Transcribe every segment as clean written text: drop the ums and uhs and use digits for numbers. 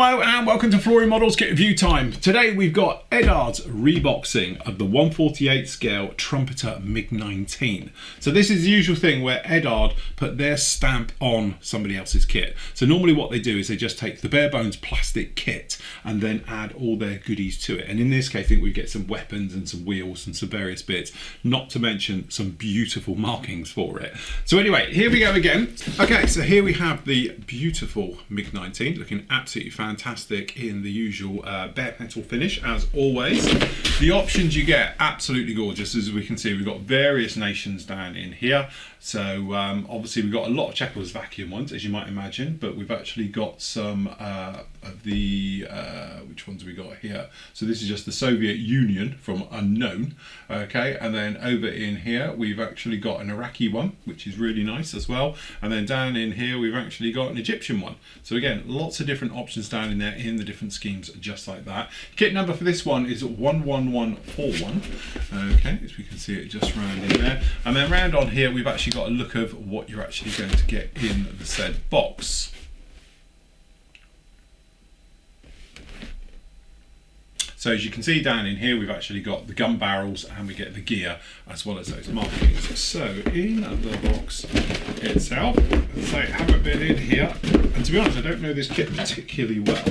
Hello and welcome to Flooring Models Kit Review Time. Today we've got Eduard's reboxing of the 1/48 scale Trumpeter MIG-19. So this is the usual thing where Eduard put their stamp on somebody else's kit. So normally what they do is they just take the bare bones plastic kit and then add all their goodies to it. And in this case I think we get some weapons and some wheels and some various bits, not to mention some beautiful markings for it. So anyway, here we go again. Okay, so here we have the beautiful MIG-19 looking absolutely fantastic in the usual bare metal finish as always. The options you get, absolutely gorgeous. As we can see, we've got various nations down in here. So obviously we've got a lot of Checkers vacuum ones, as you might imagine, but we've actually got some of the, which ones have we got here? So this is just the Soviet Union from unknown, okay, and then over in here we've actually got an Iraqi one, which is really nice as well, and then down in here we've actually got an Egyptian one. So again, lots of different options down in there in the different schemes, just like that. Kit number for this one is 11141, okay, as we can see it just round in there, and then round on here we've actually got a look of what you're actually going to get in the said box. So as you can see down in here, we've actually got the gun barrels and we get the gear as well as those markings. So in the box itself, as I haven't been in here, and to be honest, I don't know this kit particularly well.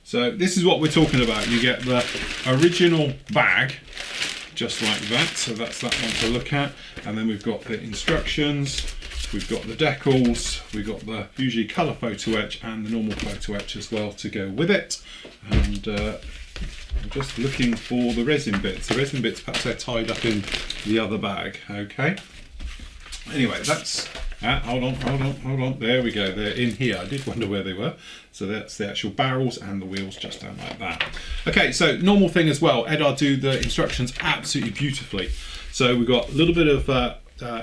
So this is what we're talking about. You get the original bag, just like that. So that's that one to look at. And then we've got the instructions, we've got the decals, we've got the usually colour photo etch and the normal photo etch as well to go with it. And I'm just looking for the resin bits. The resin bits, perhaps they're tied up in the other bag, okay? Anyway, that's, hold on, there we go, they're in here. I did wonder where they were. So that's the actual barrels and the wheels just down like that. Okay, so normal thing as well, Eduard do the instructions absolutely beautifully. So we've got a little bit of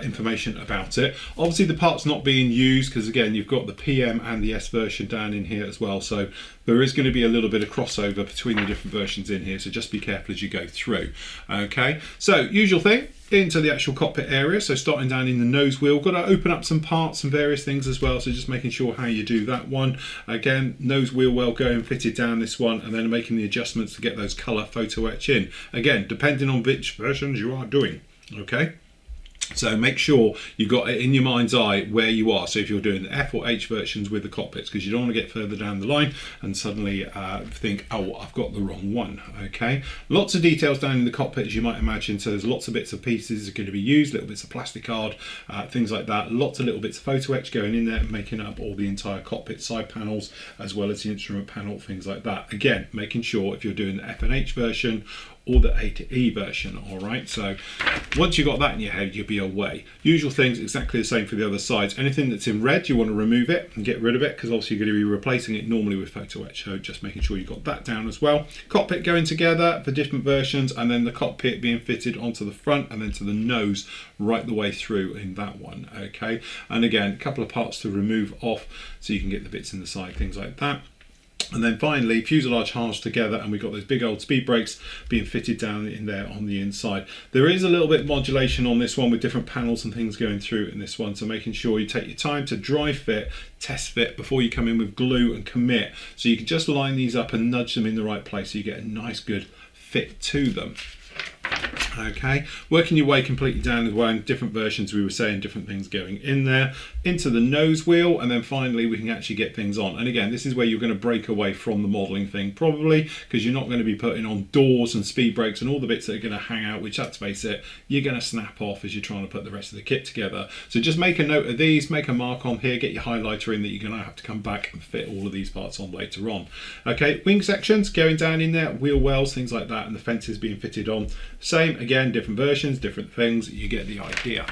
information about it. Obviously the part's not being used because again you've got the PM and the S version down in here as well, so there is going to be a little bit of crossover between the different versions in here, so just be careful as you go through. Okay, so usual thing, into the actual cockpit area. So starting down in the nose wheel, got to open up some parts and various things as well, so just making sure how you do that one. Again, nose wheel well going fitted down this one, and then making the adjustments to get those colour photo etch in, again depending on which versions you are doing. Okay, so make sure you got it in your mind's eye where you are. So if you're doing the F or H versions with the cockpits, because you don't want to get further down the line and suddenly think, oh, I've got the wrong one. Okay, lots of details down in the cockpit as you might imagine. So there's lots of bits and pieces that are going to be used, little bits of plastic card, things like that. Lots of little bits of photo etch going in there, making up all the entire cockpit side panels as well as the instrument panel, things like that. Again, making sure if you're doing the F and H version or the A to E version. All right, so once you've got that in your head, you'll be away. Usual things exactly the same for the other sides. Anything that's in red, you want to remove it and get rid of it, because obviously you're going to be replacing it normally with photo etch, so just making sure you've got that down as well. Cockpit going together for different versions, and then the cockpit being fitted onto the front and then to the nose right the way through in that one. Okay, and again a couple of parts to remove off so you can get the bits in the side, things like that. And then finally, fuselage halves together, and we've got those big old speed brakes being fitted down in there on the inside. There is a little bit of modulation on this one with different panels and things going through in this one, so making sure you take your time to dry fit, test fit before you come in with glue and commit. So you can just line these up and nudge them in the right place so you get a nice good fit to them. Okay, working your way completely down the way in different versions, we were saying different things going in there, into the nose wheel, and then finally we can actually get things on. And again, this is where you're going to break away from the modelling thing probably, because you're not going to be putting on doors and speed brakes and all the bits that are going to hang out, which let's face it, you're going to snap off as you're trying to put the rest of the kit together. So just make a note of these, make a mark on here, get your highlighter in that you're going to have to come back and fit all of these parts on later on. Okay, wing sections going down in there, wheel wells, things like that, and the fences being fitted on. Same again, different versions, different things, you get the idea.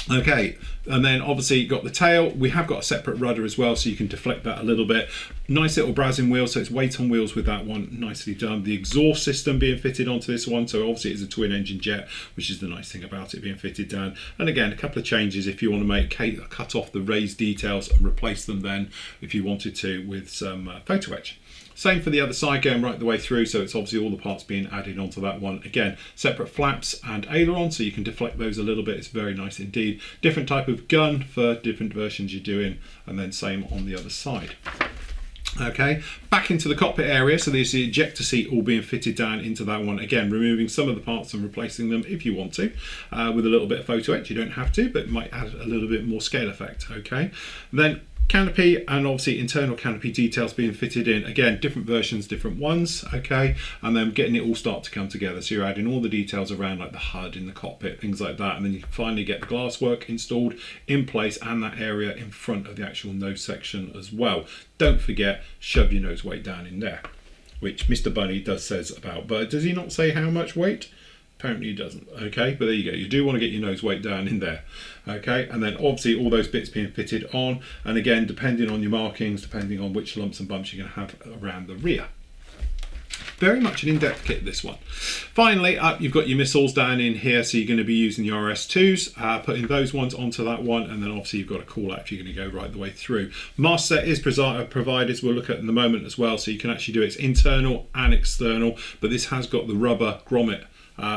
Okay, and then obviously you've got the tail. We have got a separate rudder as well, so you can deflect that a little bit. Nice little browsing wheel, so it's weight on wheels with that one, nicely done. The exhaust system being fitted onto this one, so obviously it's a twin engine jet, which is the nice thing about it being fitted down. And again, a couple of changes if you want to make cut off the raised details and replace them then, if you wanted to, with some photo etch. Same for the other side going right the way through, so it's obviously all the parts being added onto that one. Again, separate flaps and aileron, so you can deflect those a little bit. It's very nice indeed. Different type of gun for different versions you're doing, and then same on the other side. Okay, back into the cockpit area, so there's the ejector seat all being fitted down into that one. Again, removing some of the parts and replacing them if you want to, with a little bit of photo etch. You don't have to, but it might add a little bit more scale effect. Okay, then canopy and obviously internal canopy details being fitted in. Again, different versions, different ones. Okay, and then getting it all start to come together. So you're adding all the details around like the HUD in the cockpit, things like that, and then you finally get the glass work installed in place and that area in front of the actual nose section as well. Don't forget, shove your nose weight down in there, which Mr. Bunny does says about, but does he not say how much weight? Apparently he doesn't. Okay, but there you go. You do want to get your nose weight down in there. Okay, and then obviously all those bits being fitted on, and again, depending on your markings, depending on which lumps and bumps you're going to have around the rear. Very much an in-depth kit, this one. Finally, up you've got your missiles down in here, so you're going to be using your RS2s, putting those ones onto that one, and then obviously you've got a call out if you're going to go right the way through. Mask set is provided, we'll look at in the moment as well, so you can actually do its internal and external, but this has got the rubber grommet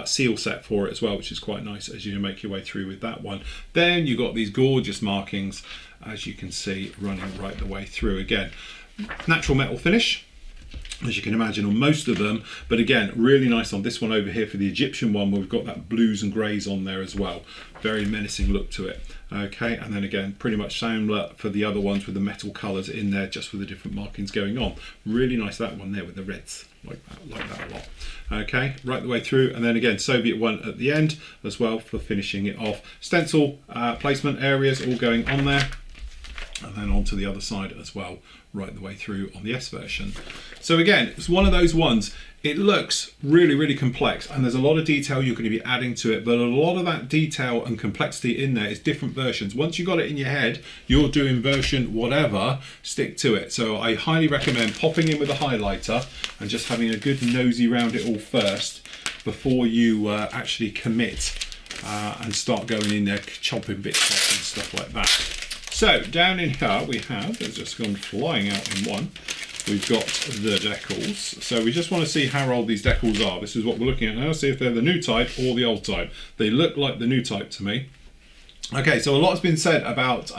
seal set for it as well, which is quite nice as you make your way through with that one. Then you've got these gorgeous markings, as you can see, running right the way through. Again, natural metal finish, as you can imagine on most of them, but again, really nice on this one over here for the Egyptian one, where we've got that blues and greys on there as well. Very menacing look to it. Okay, and then again, pretty much similar for the other ones with the metal colours in there, just with the different markings going on. Really nice that one there with the reds, like that a lot. Okay, right the way through, and then again, Soviet one at the end as well for finishing it off. Stencil placement areas all going on there, and then onto the other side as well, right the way through on the S version. So again, it's one of those ones, it looks really, really complex, and there's a lot of detail you're going to be adding to it, but a lot of that detail and complexity in there is different versions. Once you've got it in your head, you're doing version whatever, stick to it. So I highly recommend popping in with a highlighter and just having a good nosy round it all first before you actually commit and start going in there chopping bits off and stuff like that. So down in here we have, it's just gone flying out in one, we've got the decals. So we just want to see how old these decals are. This is what we're looking at now, see if they're the new type or the old type. They look like the new type to me. Okay, so a lot has been said about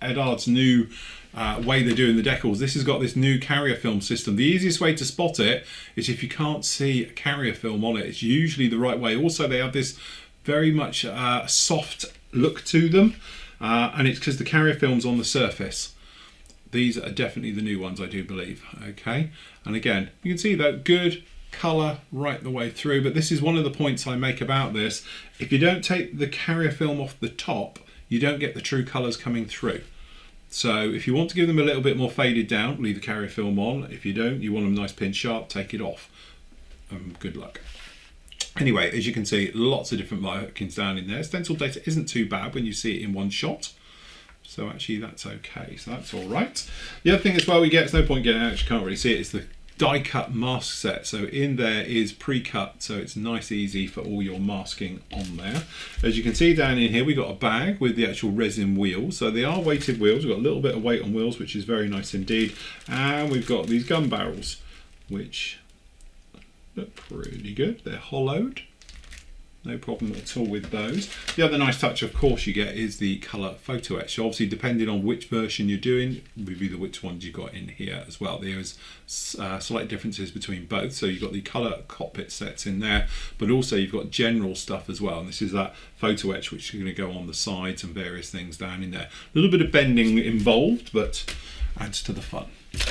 Eduard's new way they're doing the decals. This has got this new carrier film system. The easiest way to spot it is if you can't see a carrier film on it. It's usually the right way. Also, they have this very much soft look to them. And it's because the carrier film's on the surface. These are definitely the new ones, I do believe. Okay, and again, you can see that good colour right the way through, but this is one of the points I make about this. If you don't take the carrier film off the top, you don't get the true colours coming through. So if you want to give them a little bit more faded down, leave the carrier film on. If you don't, you want them nice pin sharp, take it off. Good luck. Anyway, as you can see, lots of different markings down in there. Stencil data isn't too bad when you see it in one shot. So actually that's okay, so that's all right. The other thing as well we get, it's no point getting out, you can't really see it, is the die cut mask set. So in there is pre-cut, so it's nice easy for all your masking on there. As you can see down in here, we've got a bag with the actual resin wheels. So they are weighted wheels, we've got a little bit of weight on wheels, which is very nice indeed. And we've got these gun barrels, which look pretty good. They're hollowed, no problem at all with those. The other nice touch, of course, you get is the colour photo etch. So obviously, depending on which version you're doing, review which ones you've got in here as well. There is slight differences between both. So you've got the colour cockpit sets in there, but also you've got general stuff as well. And this is that photo etch, which is going to go on the sides and various things down in there. A little bit of bending involved, but adds to the fun.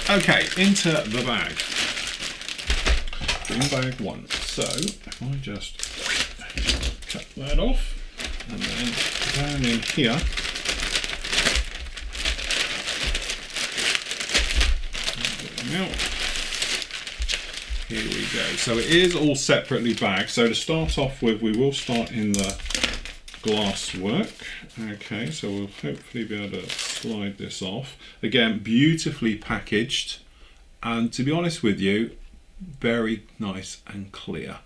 Okay, into the bag. Bag one. So if I just cut that off, and then down in here, here we go. So it is all separately bagged. So to start off with, we will start in the glass work. Okay, so we'll hopefully be able to slide this off. Again, beautifully packaged, and to be honest with you, very nice and clear.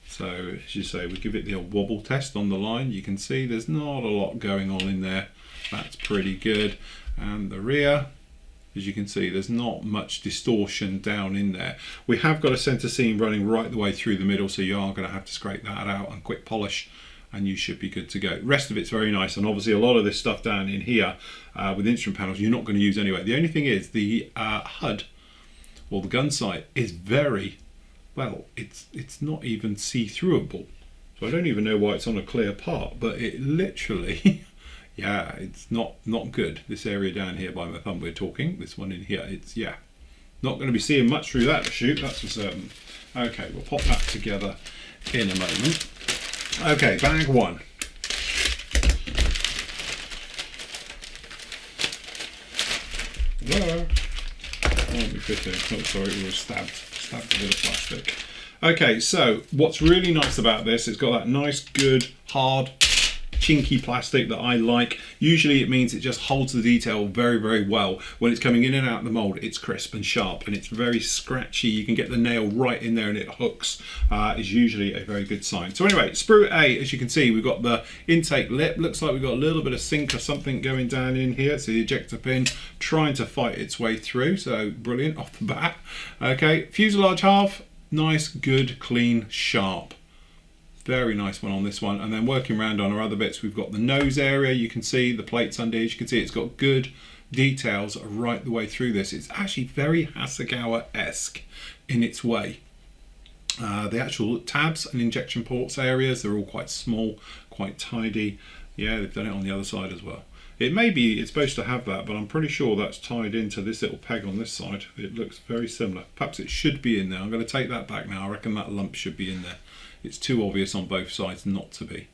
So as you say, we give it the old wobble test on the line. You can see there's not a lot going on in there. That's pretty good. And the rear, as you can see, there's not much distortion down in there. We have got a center seam running right the way through the middle, so you are going to have to scrape that out and quick polish and you should be good to go. Rest of it's very nice, and obviously a lot of this stuff down in here with instrument panels you're not going to use anyway. The only thing is the HUD, or the gun sight, is very, well, it's not even see-throughable. So I don't even know why it's on a clear part, but it literally, yeah, it's not good. This area down here by my thumb we're talking, this one in here, it's, yeah, not going to be seeing much through that to shoot, that's for certain. Okay, we'll pop that together in a moment. Okay, bag one. Whoa. Oh, sorry, we were stabbed a bit of plastic. Okay, so what's really nice about this, it's got that nice, good, hard, chinky plastic that I like. Usually it means it just holds the detail very, very well. When it's coming in and out of the mold, it's crisp and sharp, and it's very scratchy. You can get the nail right in there and it hooks, is usually a very good sign. So anyway, sprue A, as you can see, we've got the intake lip. Looks like we've got a little bit of sink or something going down in here. So the ejector pin trying to fight its way through. So brilliant off the bat. Okay, fuselage half, nice, good, clean, sharp. Very nice one on this one. And then working around on our other bits, we've got the nose area. You can see the plates under here. As you can see, it's got good details right the way through this. It's actually very Hasegawa-esque in its way. The actual tabs and injection ports areas, they're all quite small, quite tidy. Yeah, they've done it on the other side as well. It may be it's supposed to have that, but I'm pretty sure that's tied into this little peg on this side. It looks very similar. Perhaps it should be in there. I'm going to take that back now. I reckon that lump should be in there. It's too obvious on both sides not to be.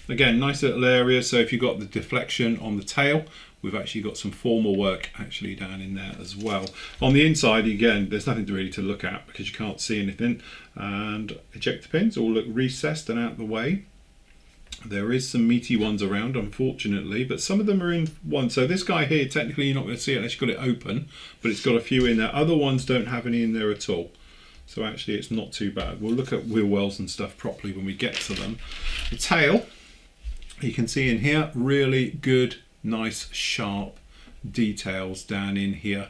Again, nice little area. So if you've got the deflection on the tail, we've actually got some formal work actually down in there as well. On the inside, again, there's nothing really to look at because you can't see anything. And ejector pins all look recessed and out the way. There is some meaty ones around, unfortunately, but some of them are in one. So this guy here, technically you're not going to see it unless you've got it open, but it's got a few in there. Other ones don't have any in there at all. So actually it's not too bad. We'll look at wheel wells and stuff properly when we get to them. The tail, you can see in here, really good, nice, sharp details down in here.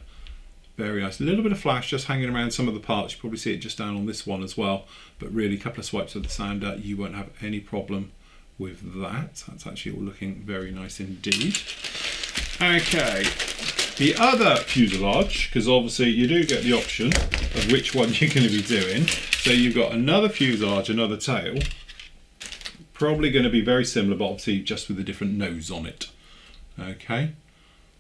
Very nice. A little bit of flash just hanging around some of the parts. You probably see it just down on this one as well. But really, a couple of swipes of the sander, you won't have any problem with that. That's actually all looking very nice indeed. Okay. The other fuselage, because obviously you do get the option of which one you're going to be doing. So you've got another fuselage, another tail. Probably going to be very similar, but obviously just with a different nose on it. Okay.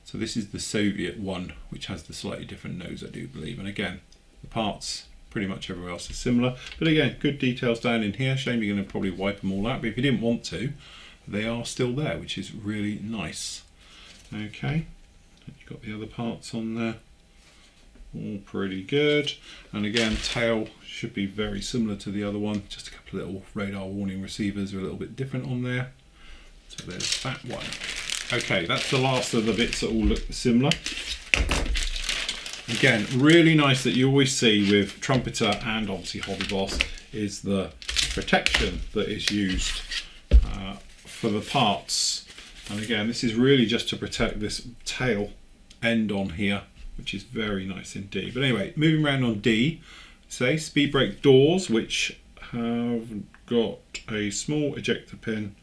So this is the Soviet one, which has the slightly different nose, I do believe. And again, the parts, pretty much everywhere else is similar. But again, good details down in here. Shame you're going to probably wipe them all out. But if you didn't want to, they are still there, which is really nice. Okay. You've got the other parts on there, all pretty good. And again, tail should be very similar to the other one, just a couple of little radar warning receivers are a little bit different on there. So there's that one. Okay, that's the last of the bits that all look similar. Again, really nice that you always see with Trumpeter and obviously Hobby Boss is the protection that is used for the parts. And again, this is really just to protect this tail end on here, which is very nice indeed. But anyway, moving around on D, say speed brake doors, which have got a small ejector pin,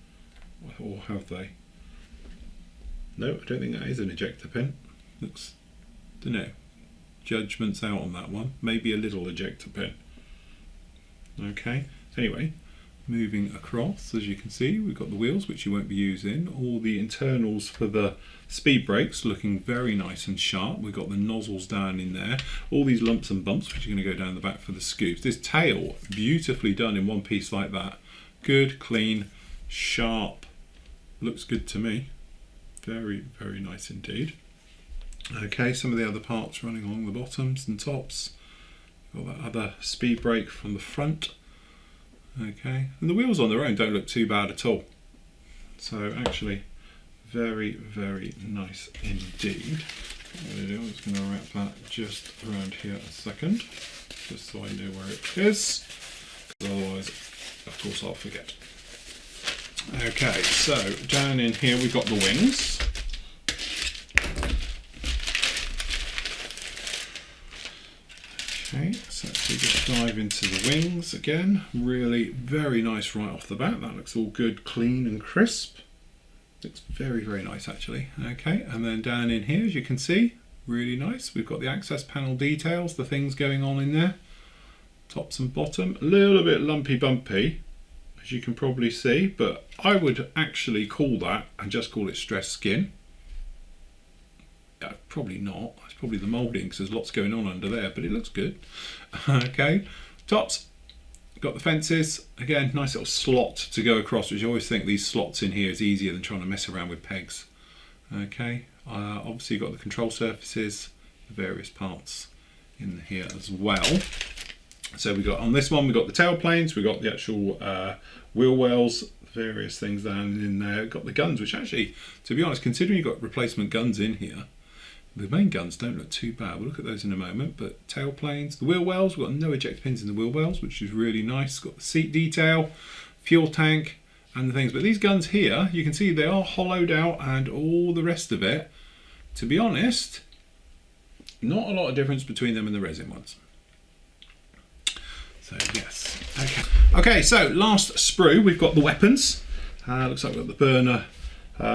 or have they? No, I don't think that is an ejector pin. Looks, don't know. Judgment's out on that one. Maybe a little ejector pin. Okay. Anyway. Moving across, as you can see, we've got the wheels, which you won't be using. All the internals for the speed brakes looking very nice and sharp. We've got the nozzles down in there. All these lumps and bumps, which are going to go down the back for the scoops. This tail, beautifully done in one piece like that. Good, clean, sharp. Looks good to me. Very, very nice indeed. Okay, some of the other parts running along the bottoms and tops. Got that other speed brake from the front. Okay, and the wheels on their own don't look too bad at all. So actually, very, very nice indeed. What I'm going to do, I'm just going to wrap that just around here a second, just so I know where it is, because otherwise, of course, I'll forget. Okay, so down in here we've got the wings. Okay, so we just dive into the wings again. Really very nice right off the bat. That looks all good, clean and crisp. Looks very, very nice actually. Okay, and then down in here, as you can see, really nice. We've got the access panel details, the things going on in there. Tops and bottom, a little bit lumpy bumpy, as you can probably see, but I would actually call that, and just call it stress skin. Probably not, it's probably the moulding because there's lots going on under there, but it looks good. Okay, tops, got the fences, again, nice little slot to go across, which I always think these slots in here is easier than trying to mess around with pegs. Okay, obviously you've got the control surfaces, the various parts in here as well. So we got on this one, we got the tail planes, we got the actual wheel wells, various things down in there. Got the guns, which actually, to be honest, considering you've got replacement guns in here, the main guns don't look too bad. We'll look at those in a moment. But tail planes, the wheel wells, we've got no eject pins in the wheel wells, which is really nice. Got the seat detail, fuel tank, and the things. But these guns here, you can see they are hollowed out and all the rest of it. To be honest, not a lot of difference between them and the resin ones. So yes, okay. So last sprue, we've got the weapons. Looks like we've got the burner,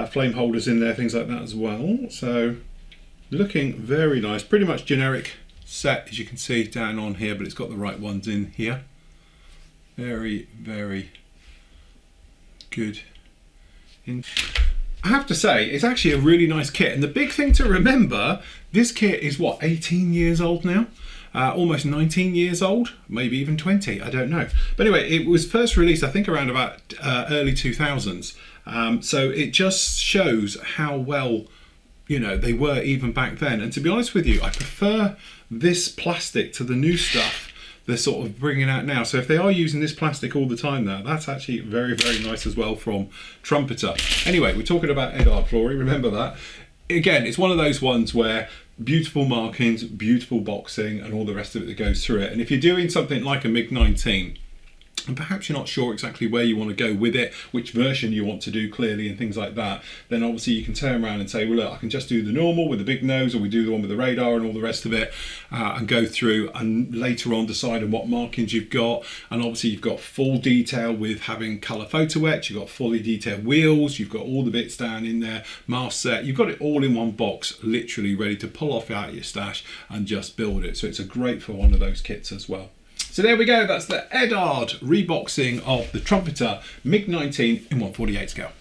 flame holders in there, things like that as well. So looking very nice, pretty much generic set as you can see down on here, but it's got the right ones in here. Very, very good. I have to say, it's actually a really nice kit, and the big thing to remember, this kit is what, 18 years old now? Almost 19 years old, maybe even 20, I don't know. But anyway, it was first released, I think, around about early 2000s. So it just shows how well, you know, they were even back then. And to be honest with you, I prefer this plastic to the new stuff they're sort of bringing out now. So if they are using this plastic all the time now, that's actually very, very nice as well from Trumpeter. Anyway, we're talking about Eduard flooring, remember that. Again, it's one of those ones where beautiful markings, beautiful boxing, and all the rest of it that goes through it. And if you're doing something like a MIG-19, and perhaps you're not sure exactly where you want to go with it, which version you want to do clearly and things like that, then obviously you can turn around and say, well look, I can just do the normal with the big nose, or we do the one with the radar and all the rest of it, and go through and later on decide on what markings you've got. And obviously you've got full detail with having colour photo etch, you've got fully detailed wheels, you've got all the bits down in there, mask set, you've got it all in one box, literally ready to pull off out of your stash and just build it. So it's a great for one of those kits as well. So there we go, that's the Eduard reboxing of the Trumpeter MIG-19 in 1/48 scale.